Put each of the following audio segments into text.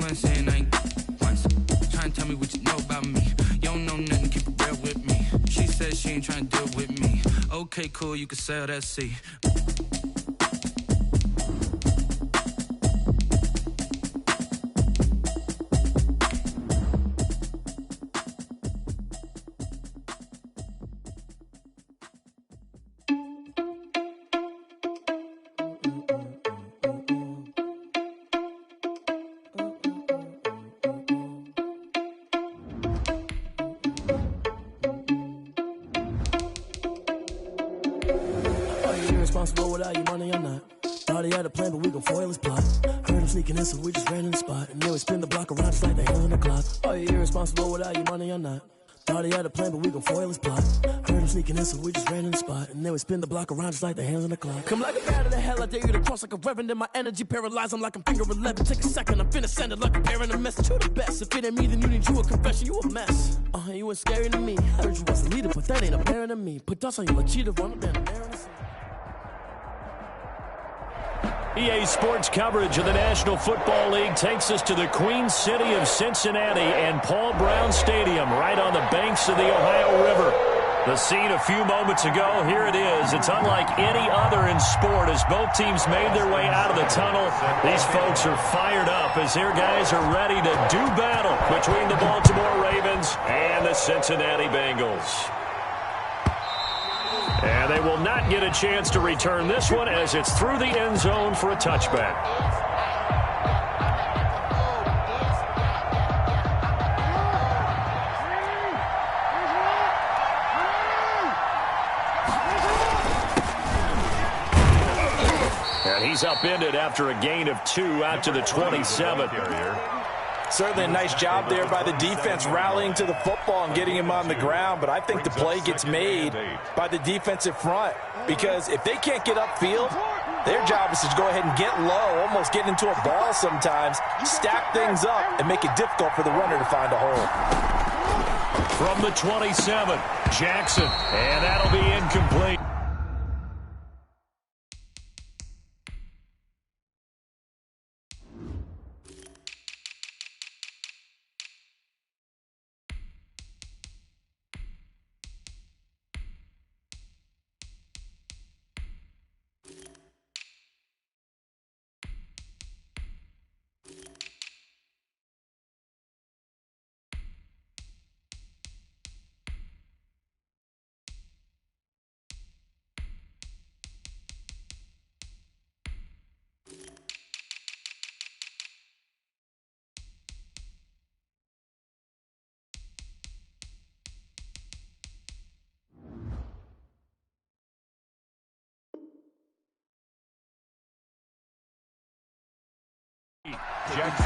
once and I ain't once. Trying to tell me what you know about me. You don't know nothing, keep it real with me. She said she ain't trying to deal with me. Okay, cool, you can sell that seat. Irresponsible without your money or not. Thought he had a plan, but we gon' foil his plot. Heard him sneaking in, so we just ran in the spot. And then we spin the block around just like the hands on the clock. Are you irresponsible without your money or not? Thought he had a plan, but we gon' foil his plot. Heard him sneaking in, so we just ran in the spot. And then we spin the block around just like the hands on the clock. Come like a bat of the hell, I dare you to cross like a reverend. And my energy paralyzed, I'm like I'm finger 11. Take a second, I'm finna send it like a parent a message. You the best, if it ain't me, then you need you a confession. You a mess, you ain't scary to me. I heard you was a leader, but that ain't apparent to me. Put dust on you like cheater, run up down the EA Sports coverage of the National Football League takes us to the Queen City of Cincinnati and Paul Brown Stadium right on the banks of the Ohio River. The scene a few moments ago, here it is. It's unlike any other in sport as both teams made their way out of the tunnel. These folks are fired up as their guys are ready to do battle between the Baltimore Ravens and the Cincinnati Bengals. And they will not get a chance to return this one as it's through the end zone for a touchback. And he's upended after a gain of 2 out to the 27. Certainly a nice job there by the defense rallying to the football and getting him on the ground, but I think the play gets made by the defensive front because if they can't get upfield, their job is to go ahead and get low, almost get into a ball sometimes, stack things up, and make it difficult for the runner to find a hole. From the 27, Jackson, and that'll be incomplete.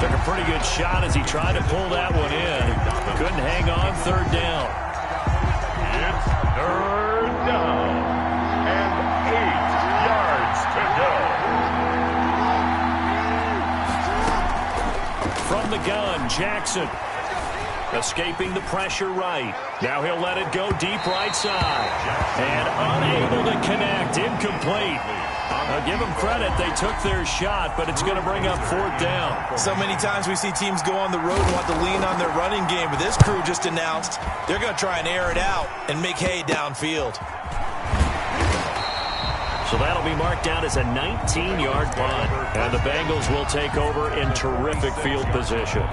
Took a pretty good shot as he tried to pull that one in. Couldn't hang on, third down. It's third down and 8 yards to go. From the gun, Jackson. Escaping the pressure right. Now he'll let it go deep right side. And unable to connect. Incomplete. I'll give them credit. They took their shot, but it's going to bring up fourth down. So many times we see teams go on the road and want to lean on their running game, but this crew just announced they're going to try and air it out and make hay downfield. So that'll be marked down as a 19-yard punt. And the Bengals will take over in terrific field position.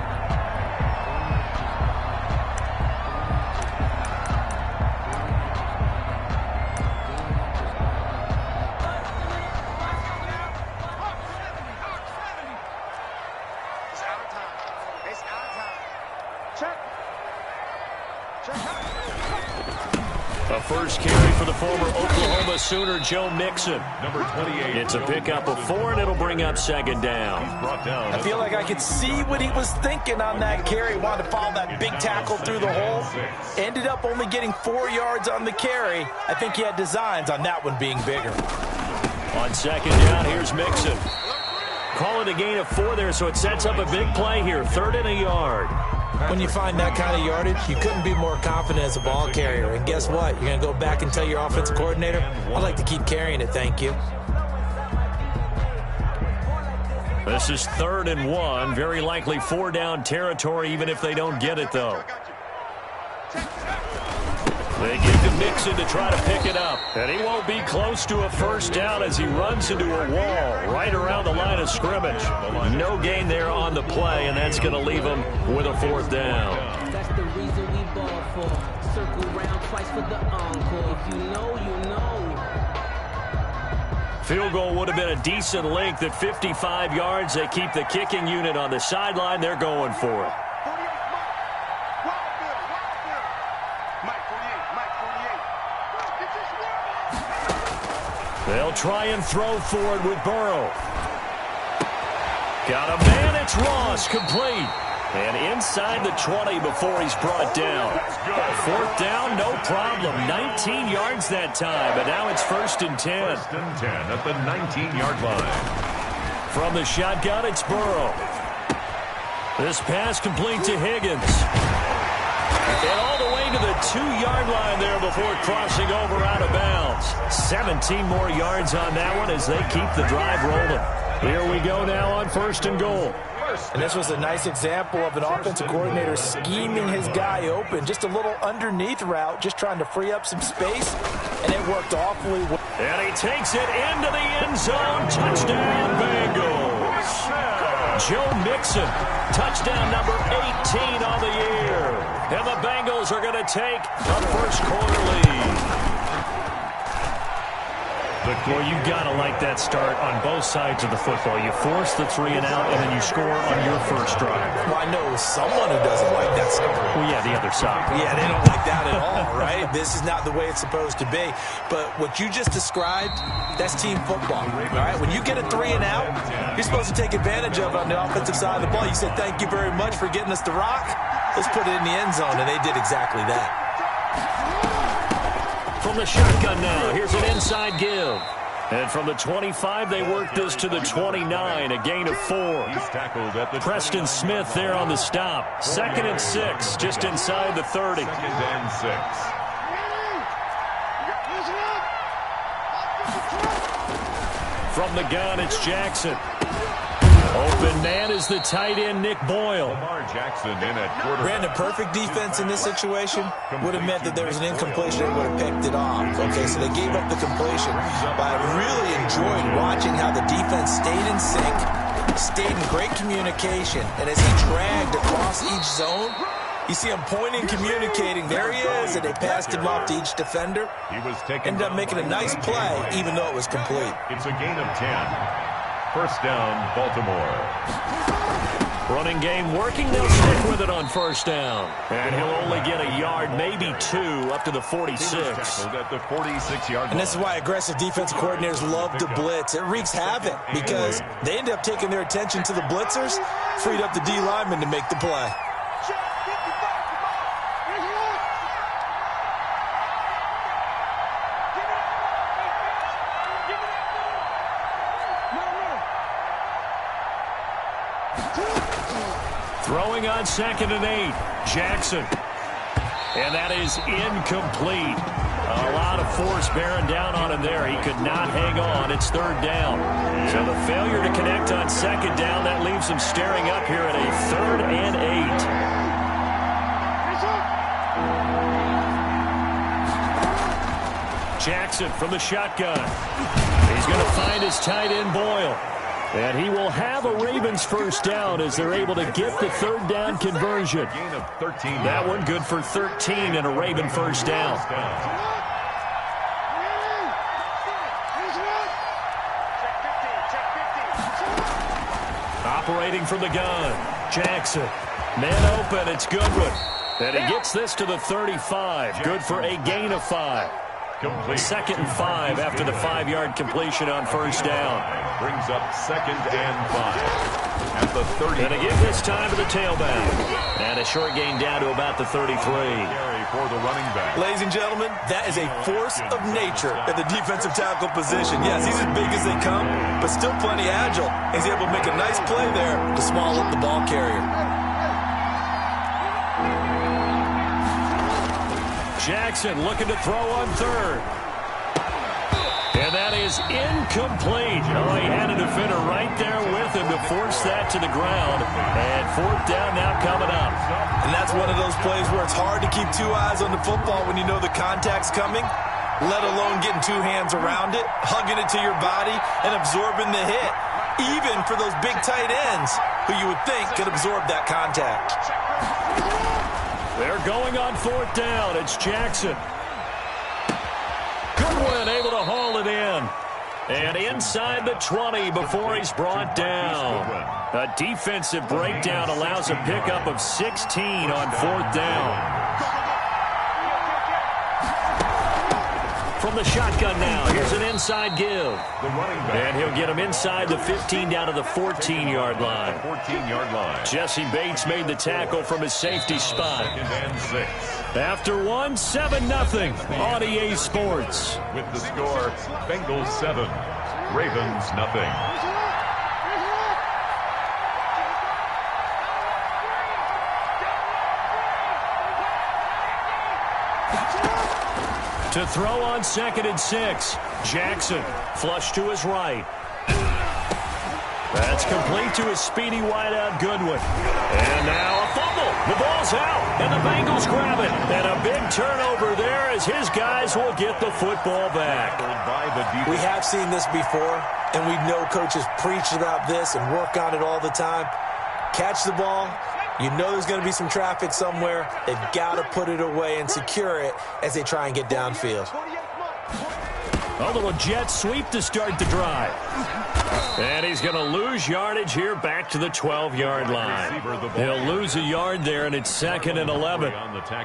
A first carry for the former Oklahoma Sooner, Joe Mixon. Number 28. It's a pickup of 4, and it'll bring up second down. I feel like I could see what he was thinking on that carry. Wanted to follow that big tackle through the hole. Ended up only getting 4 yards on the carry. I think he had designs on that one being bigger. On second down, here's Mixon. Call it a gain of 4 there, so it sets up a big play here. 3rd and a yard. When you find that kind of yardage, you couldn't be more confident as a ball carrier. And guess what? You're going to go back and tell your offensive coordinator, I'd like to keep carrying it, thank you. This is 3rd and 1. Very likely 4 down territory, even if they don't get it, though. They give to Mixon to try to pick it up. And he won't be close to a first down as he runs into a wall right around the line of scrimmage. No gain there on the play, and that's going to leave him with a 4th down. That's the reason we ball for. Circle round twice for the encore. If you know, you know. Field goal would have been a decent length at 55 yards. They keep the kicking unit on the sideline. They're going for it. They'll try and throw for it with Burrow. Got a man, it's Ross, complete. And inside the 20 before he's brought down. 4th down, no problem. 19 yards that time, but now it's 1st and 10. 1st and 10 at the 19-yard line. From the shotgun, it's Burrow. This pass complete to Higgins. And all the way to the 2-yard line there before crossing over out of bounds. 17 more yards on that one as they keep the drive rolling. Here we go now on 1st and goal. And this was a nice example of an offensive coordinator scheming his guy open. Just a little underneath route, just trying to free up some space, and it worked awfully well. And he takes it into the end zone. Touchdown, Bengals. Joe Mixon, touchdown number 18 on the year. And the Bengals are going to take a first-quarter lead. Well, you got to like that start on both sides of the football. You force the 3 and out, and then you score on your first drive. Well, I know someone who doesn't like that start. Well, yeah, the other side. Yeah, they don't like that at all, right? This is not the way it's supposed to be. But what you just described, that's team football, all right? When you get a 3 and out, you're supposed to take advantage of it on the offensive side of the ball. You said, thank you very much for getting us the rock. Let's put it in the end zone, and they did exactly that. From the shotgun now, here's an inside give. And from the 25, they work this to the 29, a gain of 4. He's tackled at the Preston Smith there on the stop. 2nd and 6, just inside the 30. 2nd and 6. From the gun, it's Jackson. Open man is the tight end, Nick Boyle. Lamar Jackson in at quarterback. Brandon, perfect defense in this situation would have meant that there was an incompletion and would have picked it off. Okay, so they gave up the completion. But I really enjoyed watching how the defense stayed in sync, stayed in great communication, and as he dragged across each zone, you see him pointing, communicating. There he is, and they passed him off to each defender. He was taken. Ended up making a nice play, even though it was complete. It's a gain of 10. First down, Baltimore. Running game working. They'll stick with it on first down. And he'll only get a yard, maybe 2, up to the 46. At the 46-yard line. And this is why aggressive defensive coordinators love to blitz. It wreaks havoc because they end up taking their attention to the blitzers, freed up the D lineman to make the play. Throwing on 2nd and 8, Jackson. And that is incomplete. A lot of force bearing down on him there. He could not hang on. It's 3rd down. So the failure to connect on 2nd down, that leaves him staring up here at a 3rd and 8. Jackson from the shotgun. He's going to find his tight end, Boyle. And he will have a Ravens first down as they're able to get the 3rd down conversion. Gain of 13. That one good for 13 and a Raven first down. Operating from the gun, Jackson. Man open, it's Goodwin. And he gets this to the 35. Good for a gain of 5. Complete. 2nd and 5 after the 5-yard completion on first down. Brings up 2nd and 5 at the 30. And again this time to the tailback. And a short gain down to about the 33. Carry for the running back. Ladies and gentlemen, that is a force of nature at the defensive tackle position. Yes, he's as big as they come, but still plenty agile. He's able to make a nice play there to swallow up the ball carrier. Jackson looking to throw on 3rd. And And that is incomplete. Oh, he had a defender right there with him to force that to the ground. And fourth down now coming up. And that's one of those plays where it's hard to keep two eyes on the football when you know the contact's coming, let alone getting two hands around it, hugging it to your body, and absorbing the hit, even for those big tight ends who you would think could absorb that contact. They're going on fourth down. It's Jackson. Goodwin able to haul it in. And inside the 20 before he's brought down. A defensive breakdown allows a pickup of 16 on fourth down. From the shotgun now, here's an inside give. And he'll get him inside the 15 down to the 14-yard line. 14-yard line. Jesse Bates made the tackle from his safety spot. After one, 7-0 on EA Sports. With the score, Bengals 7, Ravens 0. To throw on 2nd and 6. Jackson flush to his right. That's complete to his speedy wideout Goodwin. And now a fumble. The ball's out, and the Bengals grab it. And a big turnover there as his guys will get the football back. We have seen this before, and we know coaches preach about this and work on it all the time. Catch the ball. You know there's going to be some traffic somewhere. They've got to put it away and secure it as they try and get downfield. A little jet sweep to start the drive. And he's going to lose yardage here back to the 12-yard line. He'll lose a yard there, and it's 2nd and 11.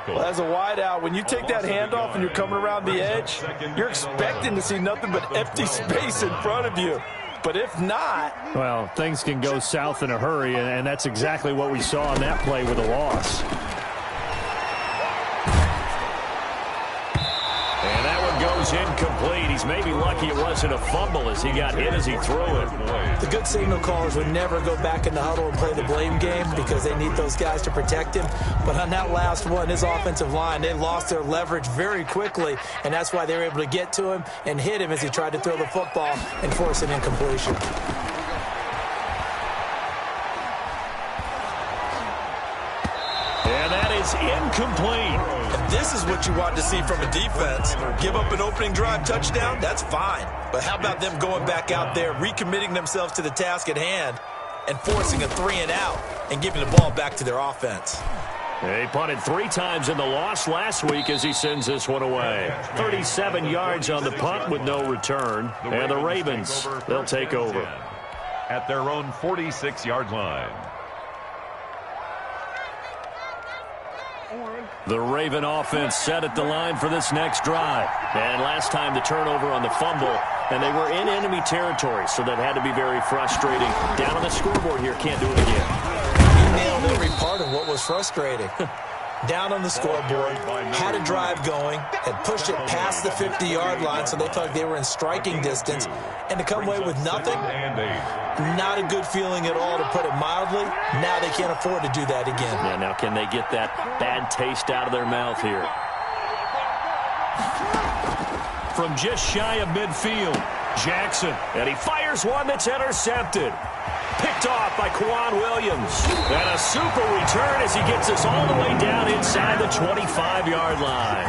Well, as a wideout, when you take that handoff and you're coming around the edge, you're expecting to see nothing but empty space in front of you. But if not... Well, things can go south in a hurry, and that's exactly what we saw on that play with a loss. And that one goes incomplete. He's maybe lucky it wasn't a fumble as he got hit as he threw it. The good signal callers would never go back in the huddle and play the blame game because they need those guys to protect him. But on that last one, his offensive line, they lost their leverage very quickly, and that's why they were able to get to him and hit him as he tried to throw the football and force an incompletion. And that is incomplete. And this is what you want to see from a defense. Give up an opening drive touchdown, that's fine. But how about them going back out there, recommitting themselves to the task at hand, and forcing a 3-and-out and giving the ball back to their offense? He punted 3 times in the loss last week as he sends this one away. 37 yards on the punt with no return. And the Ravens, they'll take over. At their own 46-yard line. The Raven offense set at the line for this next drive. And last time the turnover on the fumble, and they were in enemy territory, so that had to be very frustrating. Down on the scoreboard here, can't do it again. He nailed every part of what was frustrating. Down on the scoreboard, had a drive going, had pushed it past the 50-yard line, so they felt like they were in striking distance, and to come away with nothing, not a good feeling at all, to put it mildly. Now they can't afford to do that again. Yeah, now can they get that bad taste out of their mouth here? From just shy of midfield, Jackson, and he fires one that's intercepted. Picked off by Quan Williams. And a super return as he gets us all the way down inside the 25-yard line.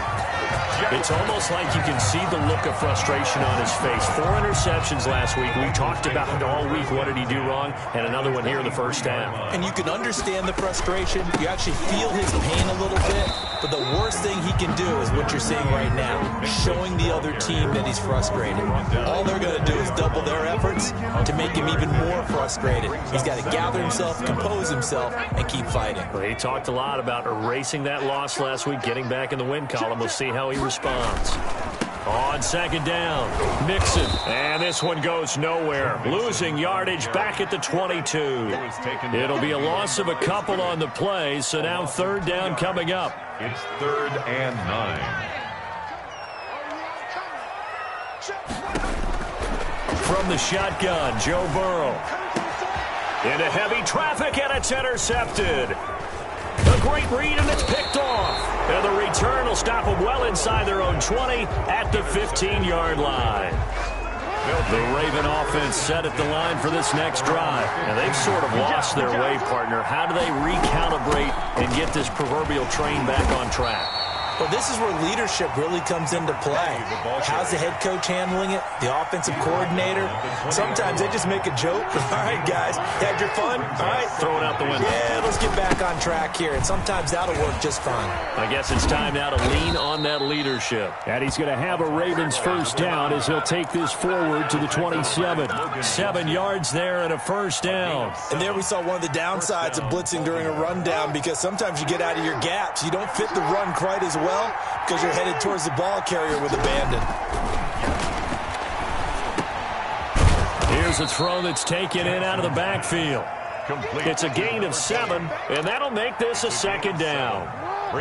It's almost like you can see the look of frustration on his face. 4 interceptions last week. We talked about it all week. What did he do wrong? And another one here in the first half. And you can understand the frustration. You actually feel his pain a little bit. But the worst thing he can do is what you're seeing right now, showing the other team that he's frustrated. All they're going to do is double their efforts to make him even more frustrated. He's got to gather himself, compose himself, and keep fighting. Well, he talked a lot about erasing that loss last week, getting back in the win column. We'll see how he responds. On 2nd down, Mixon. And this one goes nowhere. Losing yardage back at the 22. It'll be a loss of a couple on the play, so now 3rd down coming up. It's 3rd and 9. From the shotgun, Joe Burrow. Into heavy traffic, and it's intercepted. A great read, and it's picked off. And the return will stop them well inside their own 20 at the 15-yard line. The Raven offense set at the line for this next drive. And they've sort of lost their way, partner. How do they recalibrate and get this proverbial train back on track? Well, this is where leadership really comes into play. How's the head coach handling it? The offensive coordinator? Sometimes they just make a joke. All right, guys, had your fun? All right. Throw it out the window. Yeah, let's get back on track here. And sometimes that'll work just fine. I guess it's time now to lean on that leadership. And he's going to have a Ravens first down as he'll take this forward to the 27. 7 yards there and a first down. And there we saw one of the downsides of blitzing during a rundown, because sometimes you get out of your gaps. You don't fit the run quite as well because you're headed towards the ball carrier with abandon. Here's a throw that's taken in out of the backfield. It's a gain of 7, and that'll make this a second down.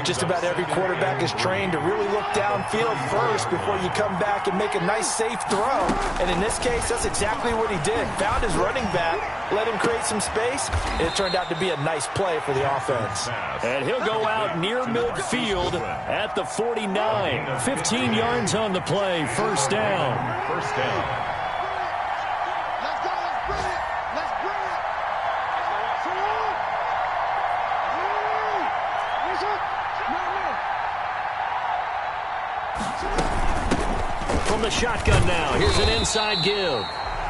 Just about every quarterback is trained to really look downfield first before you come back and make a nice, safe throw. And in this case, that's exactly what he did. Found his running back, let him create some space, and it turned out to be a nice play for the offense. And he'll go out near midfield at the 49. 15 yards on the play, first down. First down. From the shotgun now, here's an inside give.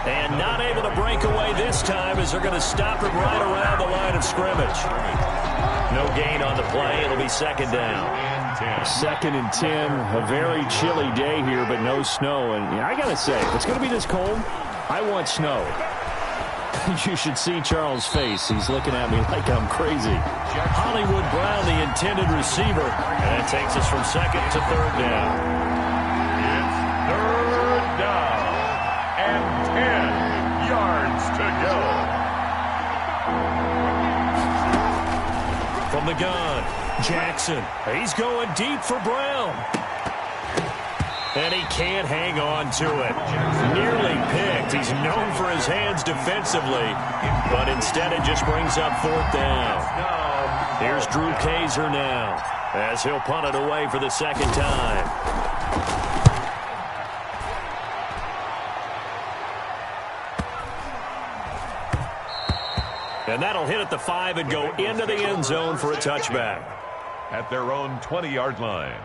And not able to break away this time as they're going to stop him right around the line of scrimmage. No gain on the play. It'll be second down. 2nd and 10. A very chilly day here, but no snow. And I got to say, if it's going to be this cold, I want snow. You should see Charles' face. He's looking at me like I'm crazy. Hollywood Brown, the intended receiver. And that takes us from second to third down. It's third down and 10 yards to go. From the gun, Jackson. He's going deep for Brown. And he can't hang on to it. Nearly picked. He's known for his hands defensively, but instead it just brings up fourth down. Here's Drew Kaiser now as he'll punt it away for the second time. And that'll hit at the 5 and go into the end zone for a touchback. At their own 20-yard line.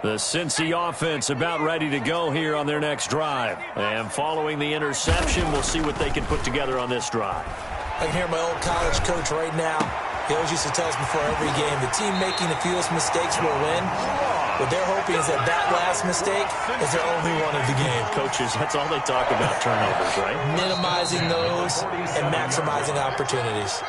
The Cincy offense about ready to go here on their next drive. And following the interception, we'll see what they can put together on this drive. I can hear my old college coach right now. He always used to tell us before every game, the team making the fewest mistakes will win. What they're hoping is that last mistake is their only one of the game. Coaches, that's all they talk about, turnovers, right? Minimizing those and maximizing opportunities.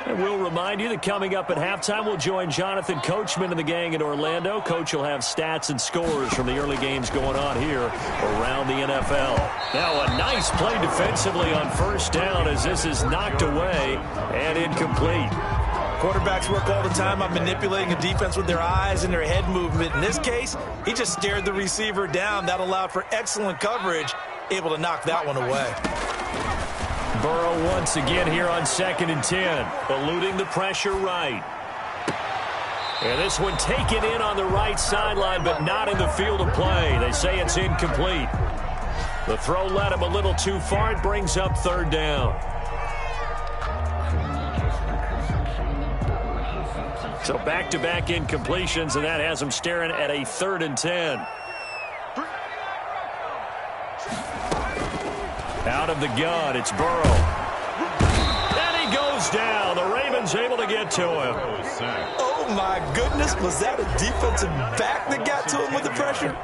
And we'll remind you that coming up at halftime, we'll join Jonathan Coachman and the gang in Orlando. Coach will have stats and scores from the early games going on here around the NFL. Now a nice play defensively on first down as this is knocked away and incomplete. Quarterbacks work all the time on manipulating a defense with their eyes and their head movement. In this case, he just stared the receiver down. That allowed for excellent coverage, able to knock that one away. Burrow once again here on 2nd and 10, eluding the pressure right. And this one taken in on the right sideline, but not in the field of play. They say it's incomplete. The throw led him a little too far. It brings up third down. So back-to-back incompletions, and that has him staring at a 3rd and 10. Out of the gun, it's Burrow. And he goes down. The Ravens able to get to him. Oh, my goodness. Was that a defensive back that got to him with the pressure?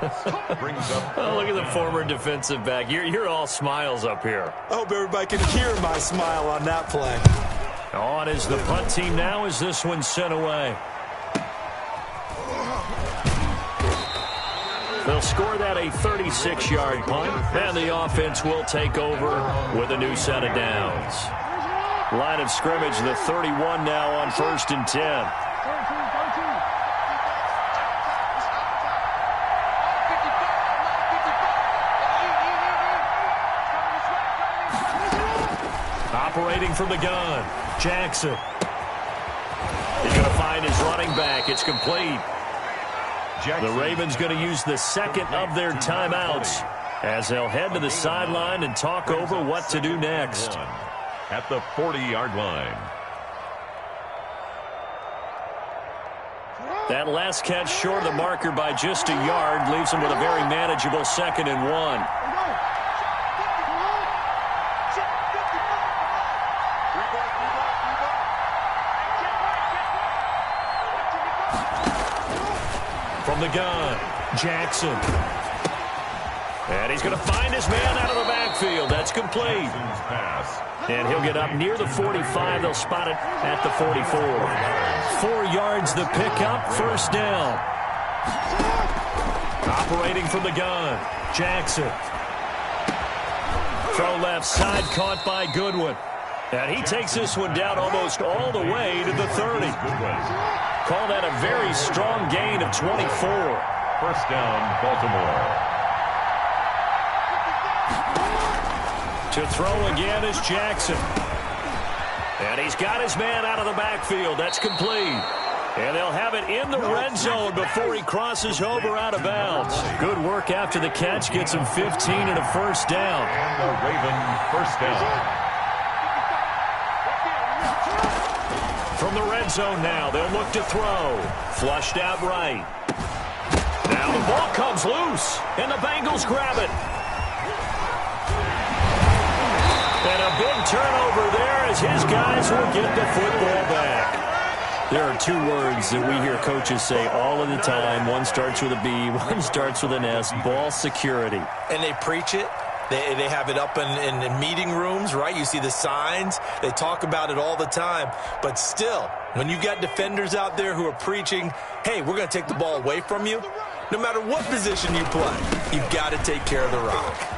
Oh, look at the former defensive back. You're all smiles up here. I hope everybody can hear my smile on that play. On is the punt team now as this one's sent away. They'll score that a 36-yard punt, and the offense will take over with a new set of downs. Line of scrimmage, the 31 now on 1st and 10. Operating from the gun, Jackson. He's going to find his running back. It's complete. The Ravens going to use the second of their timeouts as they'll head to the sideline and talk over what to do next. At the 40-yard line. That last catch short of the marker by just a yard leaves him with a very manageable 2nd and 1. From the gun, Jackson. And he's going to find his man out of the backfield. That's complete. And he'll get up near the 45. They'll spot it at the 44. 4 yards the pickup, 1st down. Operating from the gun, Jackson. Throw left side, caught by Goodwin. And he takes this one down almost all the way to the 30. Call that a very strong gain of 24. 1st down, Baltimore. To throw again is Jackson. And he's got his man out of the backfield. That's complete. And they'll have it in the red zone before he crosses over out of bounds. Good work after the catch. Gets him 15 and a 1st down. And the Raven 1st down. From the red zone now, they'll look to throw. Flushed out right. Now the ball comes loose, and the Bengals grab it. And a big turnover there as his guys will get the football back. There are 2 words that we hear coaches say all of the time. One starts with a B, one starts with an S, ball security. And they preach it. They have it up in meeting rooms, right? You see the signs. They talk about it all the time. But still, when you got defenders out there who are preaching, hey, we're going to take the ball away from you, no matter what position you play, you've got to take care of the rock.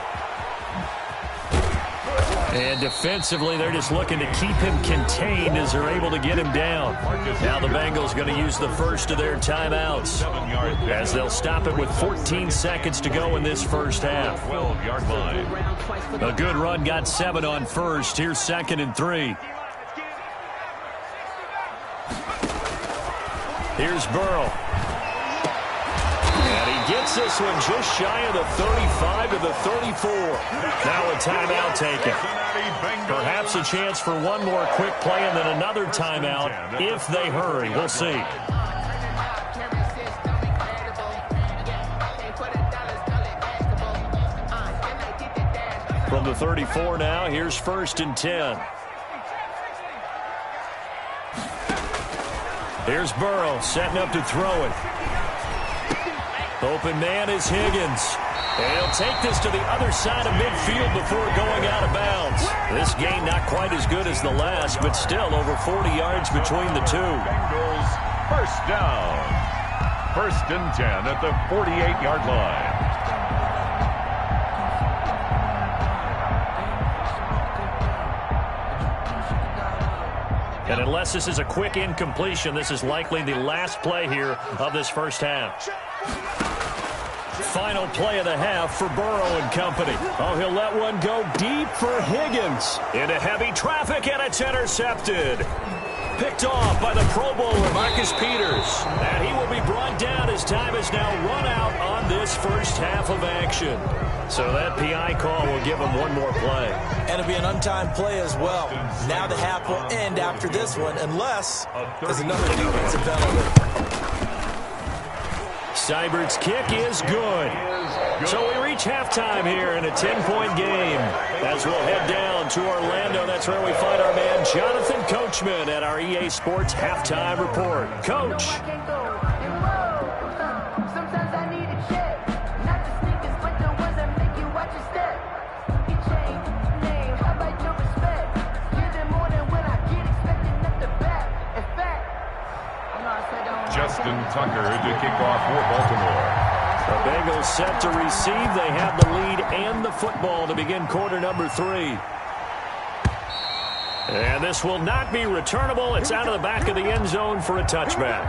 And defensively, they're just looking to keep him contained as they're able to get him down. Now the Bengals going to use the first of their timeouts as they'll stop it with 14 seconds to go in this first half. 12-yard line. A good run got 7 on first. Here's 2nd and 3. Here's Burrow. And he gets this one just shy of the 35 to the 34. Now a timeout taken. Perhaps a chance for one more quick play and then another timeout if they hurry. We'll see. From the 34 now, here's 1st and 10. Here's Burrow setting up to throw it. Open man is Higgins. And he'll take this to the other side of midfield before going out of bounds. This gain not quite as good as the last, but still over 40 yards between the 2. Bengals 1st down. 1st and 10 at the 48-yard line. And unless this is a quick incompletion, this is likely the last play here of this first half. Final play of the half for Burrow and company. Oh, he'll let one go deep for Higgins. Into heavy traffic, and it's intercepted. Picked off by the Pro Bowler, Marcus Peters. And he will be brought down as time is now run out on this first half of action. So that PI call will give him one more play. And it'll be an untimed play as well. Now the half will end after this one, unless there's another defensive penalty. Seibert's kick is good. So we reach halftime here in a 10-point game. As we'll head down to Orlando, that's where we find our man Jonathan Coachman at our EA Sports Halftime Report. Coach. Justin Tucker to kick off for Baltimore. The Bengals set to receive. They have the lead and the football to begin quarter number 3. And this will not be returnable. It's out of the back of the end zone for a touchback.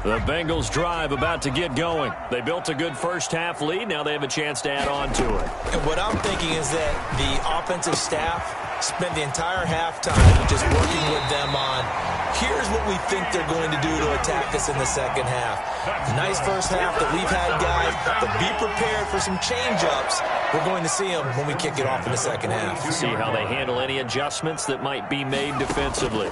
The Bengals drive about to get going. They built a good first-half lead. Now they have a chance to add on to it. And what I'm thinking is that the offensive staff spent the entire halftime just working with them on, here's what we think they're going to do to attack us in the second half. Nice first half that we've had, guys, but be prepared for some change-ups. We're going to see them when we kick it off in the second half. See how they handle any adjustments that might be made defensively.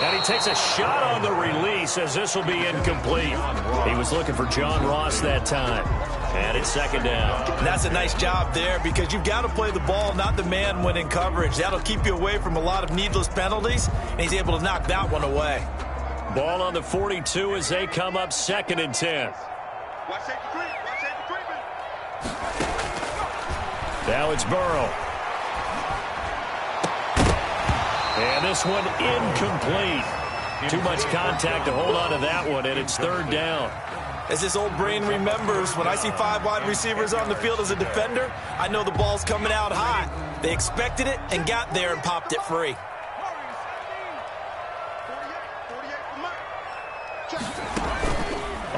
And he takes a shot on the release as this will be incomplete. He was looking for John Ross that time. And it's second down. And that's a nice job there because you've got to play the ball, not the man when in coverage. That'll keep you away from a lot of needless penalties, and he's able to knock that one away. Ball on the 42 as they come up 2nd and 10. Now it's Burrow. And this one incomplete. Too much contact to hold on to that one, and it's 3rd down. As this old brain remembers, when I see 5 wide receivers on the field as a defender, I know the ball's coming out hot. They expected it and got there and popped it free.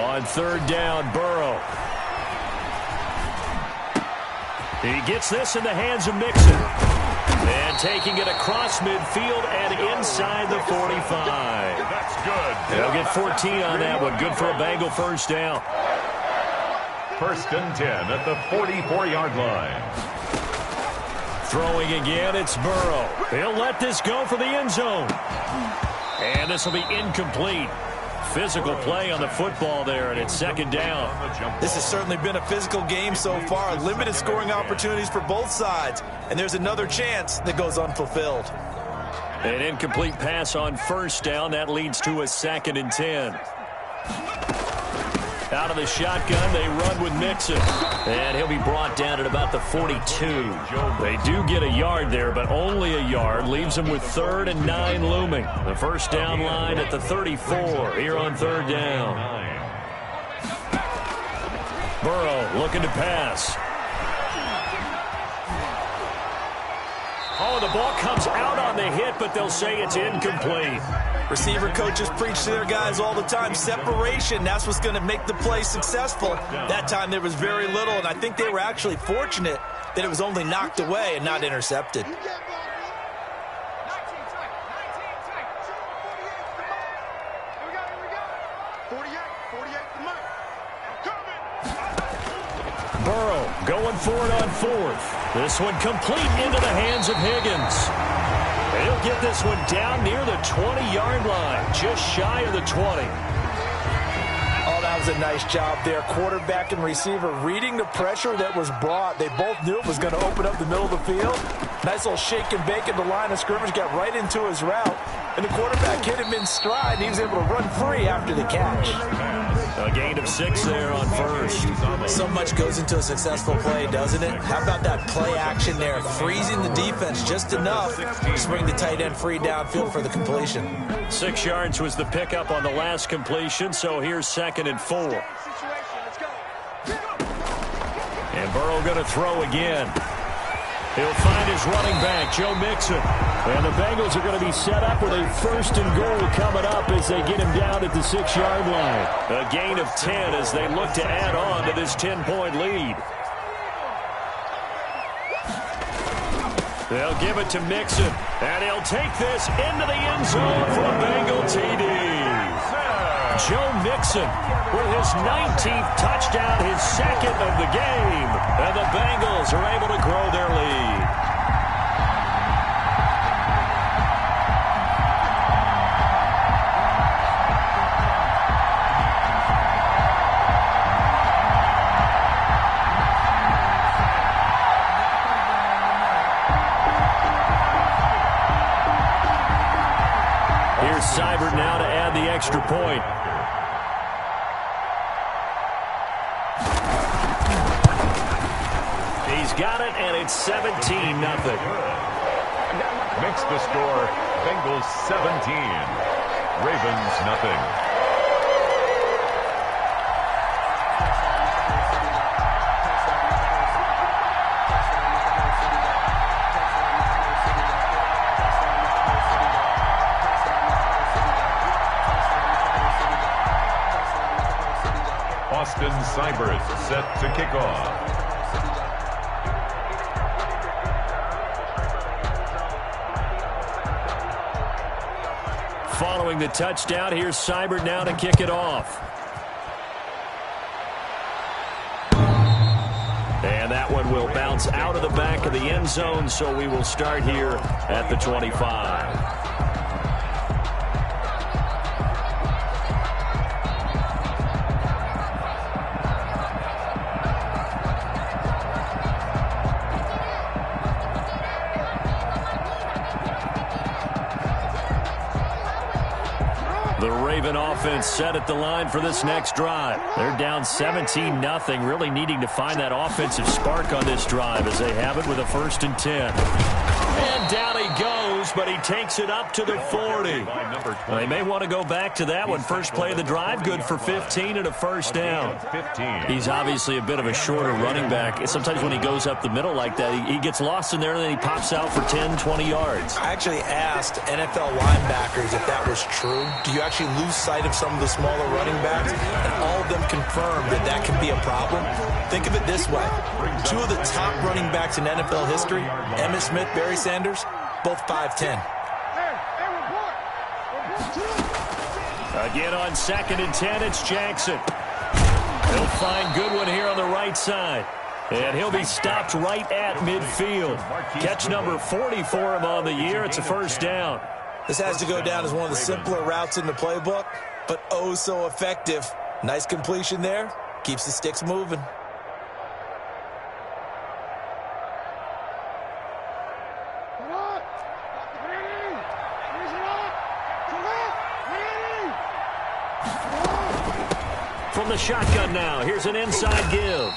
On 3rd down, Burrow. He gets this in the hands of Mixon. And taking it across midfield and inside the 45. That's good. They'll get 14 on that one. Good for a Bengal first down. 1st and 10 at the 44-yard line. Throwing again, it's Burrow. He'll let this go for the end zone. And this will be incomplete. Physical play on the football there, and it's 2nd down. This has certainly been a physical game so far. Limited scoring opportunities for both sides. And there's another chance that goes unfulfilled. An incomplete pass on 1st down. That leads to a 2nd and 10. Out of the shotgun, they run with Mixon. And he'll be brought down at about the 42. They do get a yard there, but only a yard. Leaves them with 3rd and 9 looming. The first down line at the 34 here on 3rd down. Burrow looking to pass. Oh, the ball comes out on the hit, but they'll say it's incomplete. Receiver coaches preach to their guys all the time. Separation, that's what's going to make the play successful. That time there was very little, and I think they were actually fortunate that it was only knocked away and not intercepted. Burrow going for it on 4th. This one complete into the hands of Higgins. He'll get this one down near the 20-yard line, just shy of the 20. Oh, that was a nice job there. Quarterback and receiver reading the pressure that was brought. They both knew it was going to open up the middle of the field. Nice little shake and bake at the line of scrimmage, got right into his route. And the quarterback hit him in stride, and he was able to run free after the catch. A gain of 6 there on 1st. So much goes into a successful play, doesn't it? How about that play action there? Freezing the defense just enough to bring the tight end free downfield for the completion. 6 yards was the pickup on the last completion, so here's 2nd and 4. And Burrow going to throw again. He'll find his running back, Joe Mixon. And the Bengals are going to be set up with a 1st and goal coming up as they get him down at the 6-yard line. A gain of 10 as they look to add on to this 10-point lead. They'll give it to Mixon, and he'll take this into the end zone for a Bengal TD. Joe Mixon with his 19th touchdown, his 2nd of the game. And the Bengals are able to grow their lead. Here's Seibert now to add the extra point. He's got it, and it's 17-0. Makes the score Bengals 17, Ravens nothing. Seibert set to kick off. Following the touchdown, here's Seibert now to kick it off. And that one will bounce out of the back of the end zone, so we will start here at the 25. The Raven offense set at the line for this next drive. They're down 17-0, really needing to find that offensive spark on this drive as they have it with a 1st and 10. And down he goes, but he takes it up to the 40. Well, they may want to go back to that one. First play of the drive, good for 15 and a 1st down. He's obviously a bit of a shorter running back. Sometimes when he goes up the middle like that, he gets lost in there and then he pops out for 10, 20 yards. I actually asked NFL linebackers if that was true. Do you actually lose sight of some of the smaller running backs? And all of them confirmed that that can be a problem. Think of it this way. 2 of the top running backs in NFL history, Emmitt Smith, Barry Sanders, both 5'10". Again on 2nd and 10, it's Jackson. He'll find Goodwin here on the right side. And he'll be stopped right at midfield. Catch number 40 for him on the year. It's a 1st down. This has to go down as one of the simpler routes in the playbook, but oh so effective. Nice completion there. Keeps the sticks moving. From the shotgun now, here's an inside give.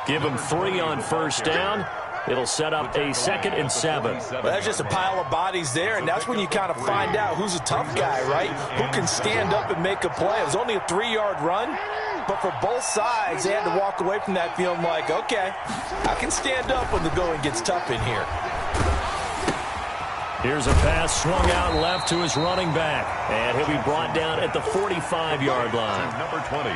Give him 3 on 1st down. It'll set up a 2nd and 7. Well, that's just a pile of bodies there, and that's when you kind of find out who's a tough guy, right? Who can stand up and make a play. It was only a 3-yard run, but for both sides, they had to walk away from that feeling like, okay, I can stand up when the going gets tough in here. Here's a pass swung out left to his running back, and he'll be brought down at the 45-yard line. Number 20.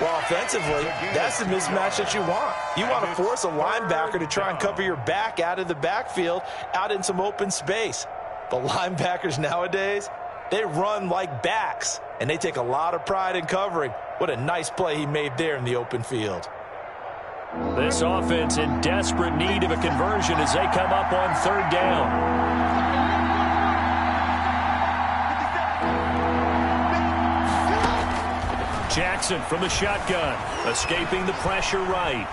Well, offensively, that's the mismatch that you want. You want to force a linebacker to try and cover your back out of the backfield, out in some open space. But linebackers nowadays, they run like backs, and they take a lot of pride in covering. What a nice play he made there in the open field. This offense in desperate need of a conversion as they come up on 3rd down. Jackson from the shotgun, escaping the pressure right.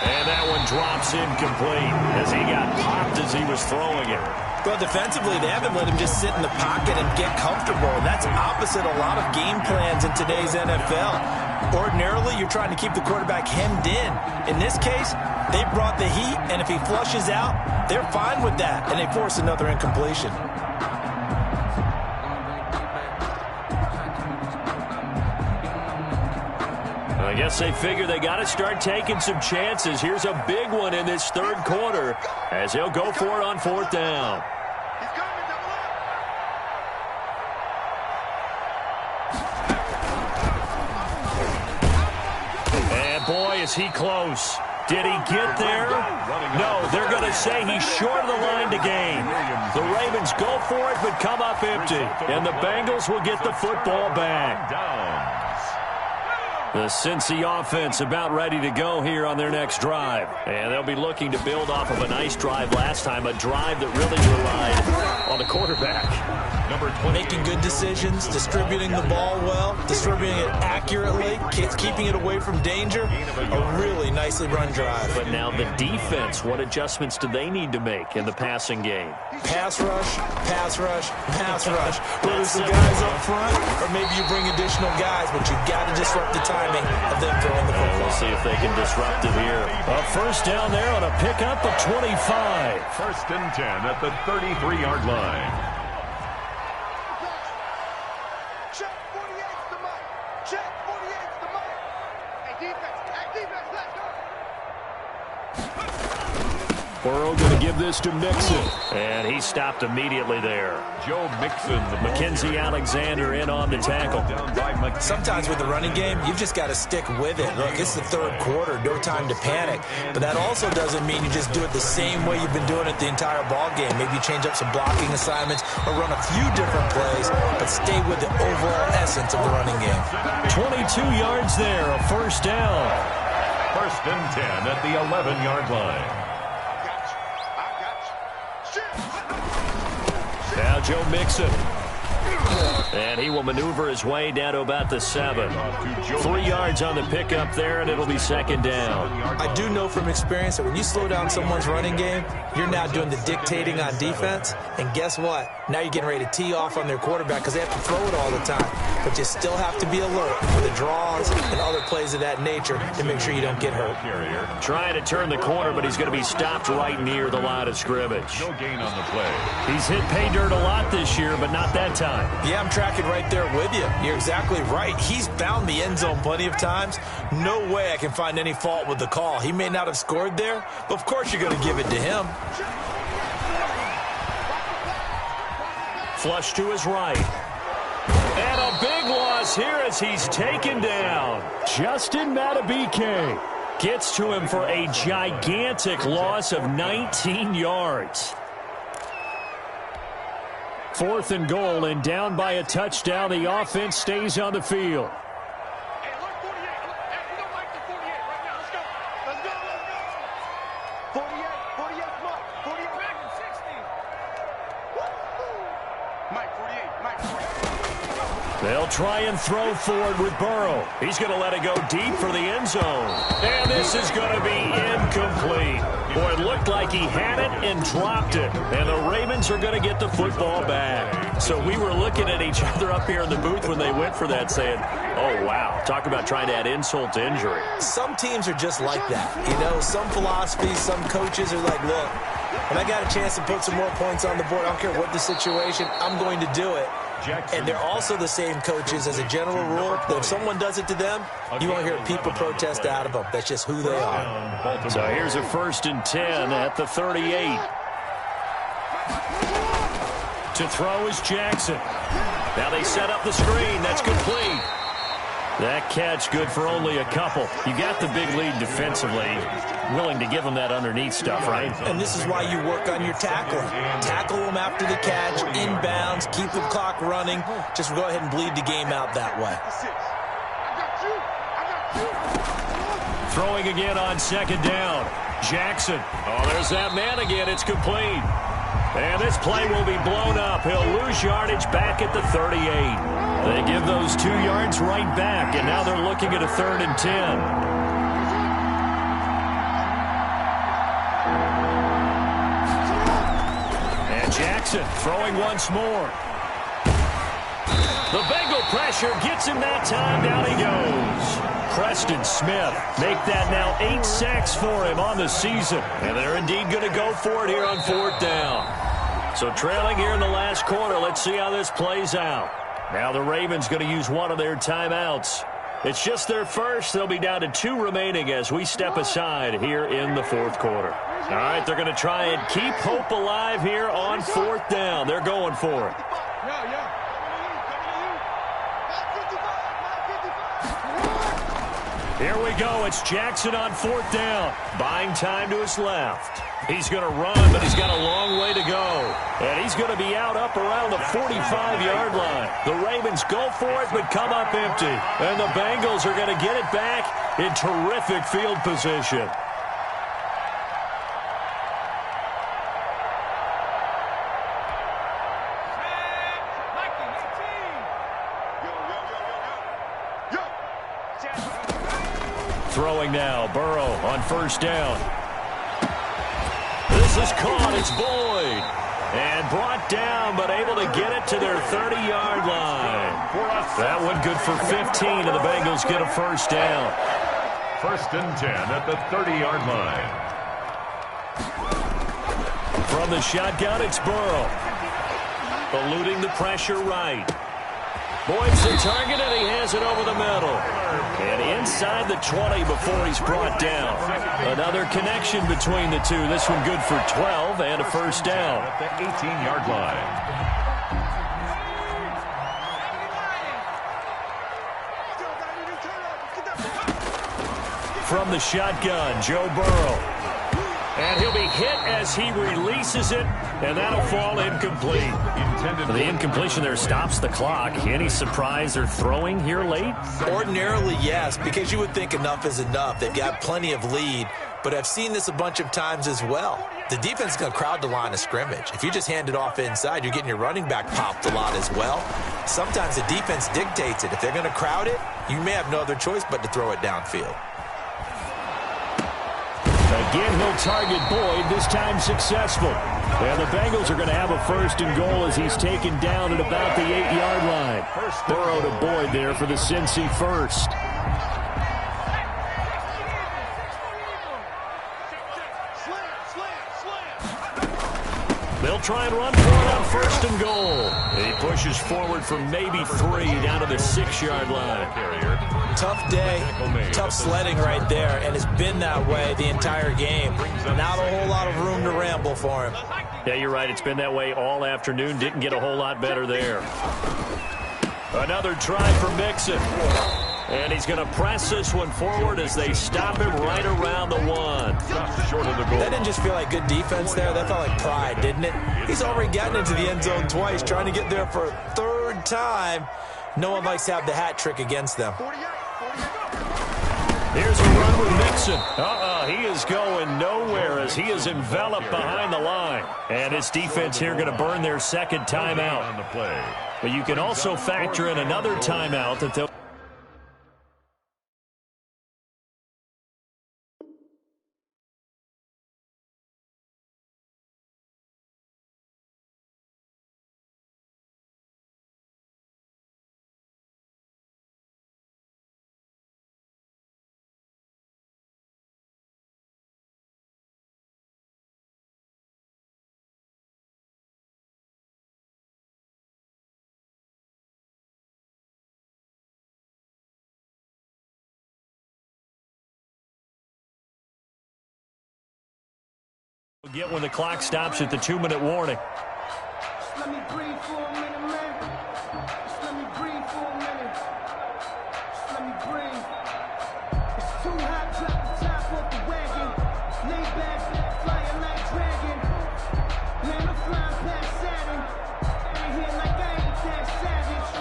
And that one drops incomplete as he got popped as he was throwing it. Well, defensively, they haven't let him just sit in the pocket and get comfortable. And that's opposite a lot of game plans in today's NFL. Ordinarily, you're trying to keep the quarterback hemmed in. In this case, they brought the heat, and if he flushes out, they're fine with that, and they force another incompletion. I guess they figure they got to start taking some chances. Here's a big one in this 3rd quarter as he'll go for it on 4th down. And boy, is he close. Did he get there? No, they're going to say he's short of the line to gain. The Ravens go for it but come up empty. And the Bengals will get the football back. The Cincy offense about ready to go here on their next drive. And they'll be looking to build off of a nice drive last time, a drive that really relied on the quarterback. Number 20. Making good decisions, distributing the ball well, distributing it accurately, keeping it away from danger. A really nicely run drive. But now the defense, what adjustments do they need to make in the passing game? Pass rush, pass rush, pass rush. Whether it's the guys up front or maybe you bring additional guys, but you've got to disrupt the timing of them throwing the football. We'll see if they can disrupt it here. A 1st down there on a pickup of 25. 1st and 10 at the 33-yard line. Check 48's the mic. Check 48's the mic. Hey, defense, let's go. Burrow going to give this to Mixon. And he stopped immediately there. Joe Mixon. Mackenzie Alexander in on the tackle. Sometimes with the running game, you've just got to stick with it. Look, it's the third quarter, no time to panic. But that also doesn't mean you just do it the same way you've been doing it the entire ball game. Maybe you change up some blocking assignments or run a few different plays, but stay with the overall essence of the running game. 22 yards there, a first down. First and 10 at the 11-yard line. Now Joe Mixon. And he will maneuver his way down to about the 7. 3 yards on the pickup there, and it'll be second down. I do know from experience that when you slow down someone's running game, you're now doing the dictating on defense. And guess what? Now you're getting ready to tee off on their quarterback because they have to throw it all the time. But you still have to be alert for the draws and other plays of that nature to make sure you don't get hurt. Trying to turn the corner, but he's going to be stopped right near the line of scrimmage. No gain on the play. He's hit pay dirt a lot this year, but not that time. Yeah, I'm tracking right there with you. You're exactly right. He's found the end zone plenty of times. No way I can find any fault with the call. He may not have scored there, but of course you're going to give it to him. Flush to his right. And a big loss here as he's taken down. Justin Madubuike gets to him for a gigantic loss of 19 yards. 4th and goal, and down by a touchdown. The offense stays on the field. Hey, look, 48. Hey, you don't like the 48 right now. Let's go. Let's go. Let's go. 48. 48, Mike. 48. Back in 60. Mike, 48. Mike, 48. They'll try and throw forward with Burrow. He's going to let it go deep for the end zone. And this is going to be incomplete. Boy, it looked like he had it and dropped it. And the Ravens are going to get the football back. So we were looking at each other up here in the booth when they went for that saying, oh, wow, talk about trying to add insult to injury. Some teams are just like that. You know, some philosophies, some coaches are like, look, when I got a chance to put some more points on the board, I don't care what the situation, I'm going to do it. And they're also the same coaches as a general rule that if someone does it to them, you won't hear people protest out of them. That's just who they are. So here's a 1st and 10 at the 38. To throw is Jackson. Now they set up the screen. That's complete. That catch good for only a couple. You got the big lead defensively. Willing to give them that underneath stuff, right? And this is why you work on your tackling. Tackle them after the catch, inbounds, keep the clock running. Just go ahead and bleed the game out that way. Throwing again on 2nd down. Jackson. Oh, there's that man again. It's complete. And this play will be blown up. He'll lose yardage back at the 38. They give those 2 yards right back, and now they're looking at a 3rd and 10. And Jackson throwing once more. The Bengal pressure gets him that time. Down he goes. Preston Smith make that now 8 sacks for him on the season. And they're indeed going to go for it here on 4th down. So trailing here in the last quarter. Let's see how this plays out. Now the Ravens going to use one of their timeouts. It's just their first. They'll be down to 2 remaining as we step aside here in the 4th quarter. All right, they're going to try and keep hope alive here on 4th down. They're going for it. Here we go. It's Jackson on 4th down. Buying time to his left. He's going to run, but he's got a long way to go. And he's going to be out up around the 45-yard line. The Ravens go for it, but come up empty. And the Bengals are going to get it back in terrific field position. Throwing now, Burrow on 1st down. This is caught, it's Boyd. And brought down, but able to get it to their 30-yard line. That one good for 15, and the Bengals get a 1st down. 1st and 10 at the 30-yard line. From the shotgun, it's Burrow. Eluding the pressure right. Boyd's the target, and he has it over the middle. And inside the 20 before he's brought down. Another connection between the two. This one good for 12 and a first down. At the 18-yard line. From the shotgun, Joe Burrow. And he'll be hit as he releases it, and that'll fall incomplete. The incompletion there stops the clock. Any surprise they're throwing here late? Ordinarily, yes, because you would think enough is enough. They've got plenty of lead, but I've seen this a bunch of times as well. The defense is going to crowd the line of scrimmage. If you just hand it off inside, you're getting your running back popped a lot as well. Sometimes the defense dictates it. If they're going to crowd it, you may have no other choice but to throw it downfield. Again, he'll target Boyd, this time successful. And the Bengals are going to have a first and goal as he's taken down at about the 8-yard line. Burrow to Boyd there for the Cincy first. They'll try and run for it on first and goal. He pushes forward for maybe 3 down to the 6-yard line. Tough day, tough sledding right there, and it's been that way the entire game. Not a whole lot of room to ramble for him. Yeah, you're right. It's been that way all afternoon. Didn't get a whole lot better there. Another try for Mixon. And he's going to press this one forward as they stop him right around the 1. Just short of the goal. That didn't just feel like good defense there. That felt like pride, didn't it? He's already gotten into the end zone twice, trying to get there for a 3rd time. No one likes to have the hat trick against them. Here's a run with Mixon. He is going nowhere as he is enveloped behind the line. And his defense here going to burn their 2nd timeout. On the play. But you can also factor in another timeout that they'll... get when the clock stops at the 2-minute warning. Just let me breathe for a minute, man. Just let me breathe for a minute. Just let me breathe. It's too hot, drop the top off the wagon. Lay back, flying like dragon. Man, I'm flying past Saturn. Out of here like I ain't that savage.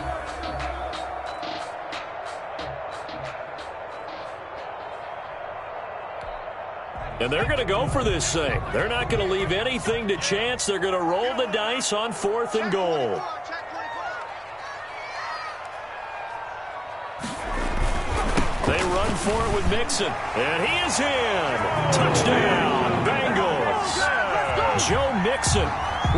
And they're going to go for this thing. They're not going to leave anything to chance. They're going to roll the dice on 4th and goal. They run for it with Mixon. And he is in. Touchdown, Bengals. Joe Mixon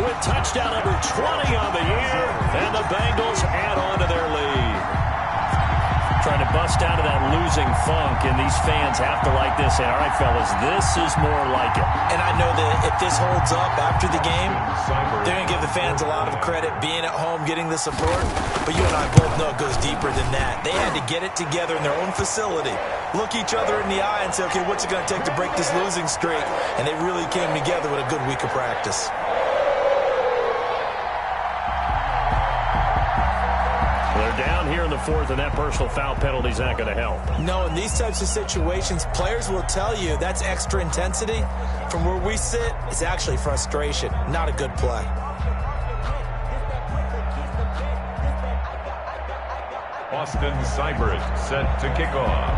with touchdown number 20 on the year. And the Bengals add on to their lead. Trying to bust out of that losing funk, and these fans have to like this. Say, all right, fellas, this is more like it. And I know that if this holds up after the game, they're going to give the fans a lot of credit being at home, getting the support. But you and I both know it goes deeper than that. They had to get it together in their own facility, look each other in the eye and say, okay, what's it going to take to break this losing streak? And they really came together with a good week of practice. They're down here in the 4th, and that personal foul penalty is not going to help. No, in these types of situations, players will tell you that's extra intensity. From where we sit, it's actually frustration, not a good play. Austin Seibert set to kick off.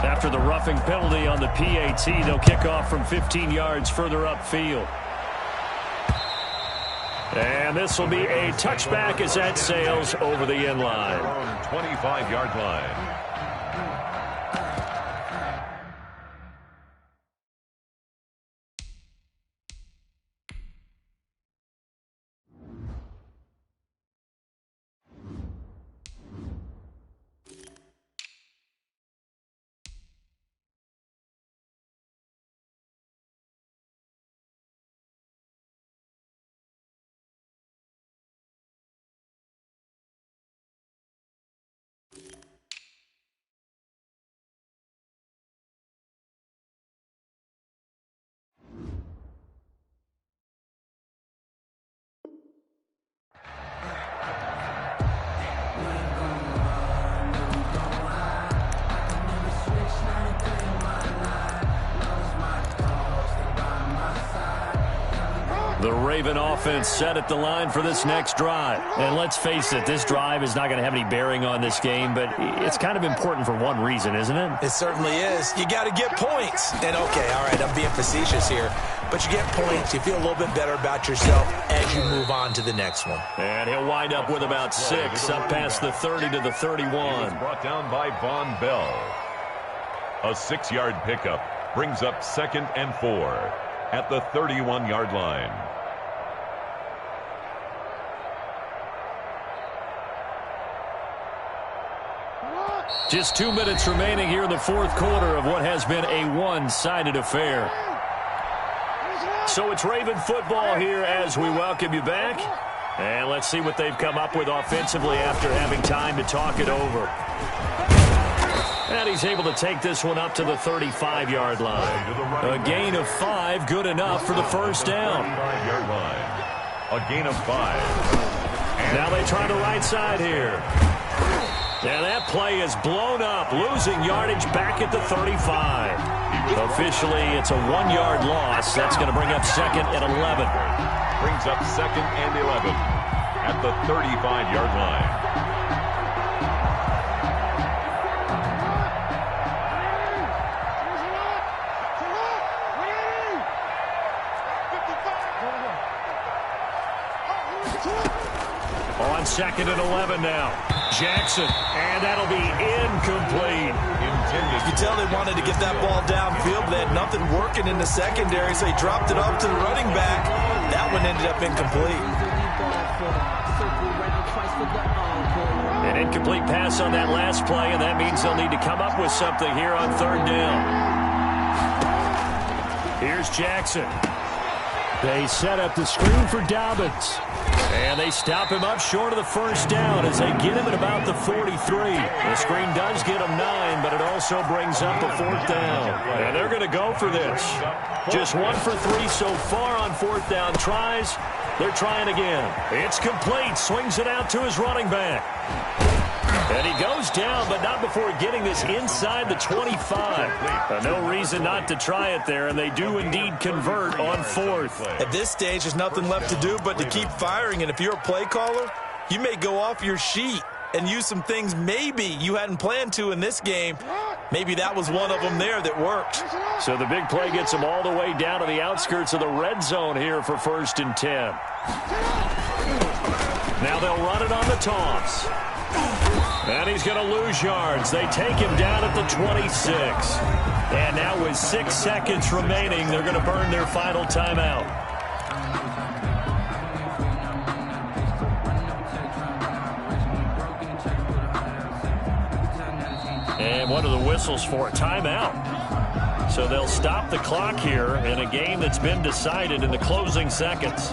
After the roughing penalty on the PAT, they'll kick off from 15 yards further upfield. And this will be a touchback as that sails over the end line. 25-yard line. The Raven offense set at the line for this next drive. And let's face it, this drive is not going to have any bearing on this game, but it's kind of important for one reason, isn't it? It certainly is. You got to get points. And, okay, all right, I'm being facetious here, but you get points. You feel a little bit better about yourself as you move on to the next one. And he'll wind up with about 6, up past the 30 to the 31. Brought down by Von Bell. A 6-yard pickup brings up 2nd and 4 at the 31-yard line. Just 2 minutes remaining here in the fourth quarter of what has been a one-sided affair. So it's Raven football here as we welcome you back. And let's see what they've come up with offensively after having time to talk it over. And he's able to take this one up to the 35-yard line. A gain of 5, good enough for the first down. A gain of 5. Now they try the right side here. And that play is blown up, losing yardage back at the 35. Officially, it's a 1-yard loss. That's going to bring up 2nd and 11. Brings up 2nd and 11 at the 35-yard line. On 2nd and 11 now. Jackson, and that'll be incomplete. You can tell they wanted to get that ball downfield, but they had nothing working in the secondary, so he dropped it off to the running back. That one ended up incomplete. An incomplete pass on that last play, and that means they'll need to come up with something here on 3rd down. Here's Jackson. They set up the screen for Dobbins. And they stop him up short of the first down as they get him at about the 43. The screen does get him 9, but it also brings up a 4th down. And they're going to go for this. Just 1 for 3 so far on 4th down tries. They're trying again. It's complete. Swings it out to his running back. And he goes down, but not before getting this inside the 25. No reason not to try it there, and they do indeed convert on 4th. At this stage, there's nothing left to do but to keep firing, and if you're a play caller, you may go off your sheet and use some things maybe you hadn't planned to in this game. Maybe that was one of them there that worked. So the big play gets them all the way down to the outskirts of the red zone here for 1st and 10. Now they'll run it on the toss. And he's going to lose yards. They take him down at the 26. And now with 6 seconds remaining, they're going to burn their final timeout. And what are the whistles for? Timeout. So they'll stop the clock here in a game that's been decided in the closing seconds.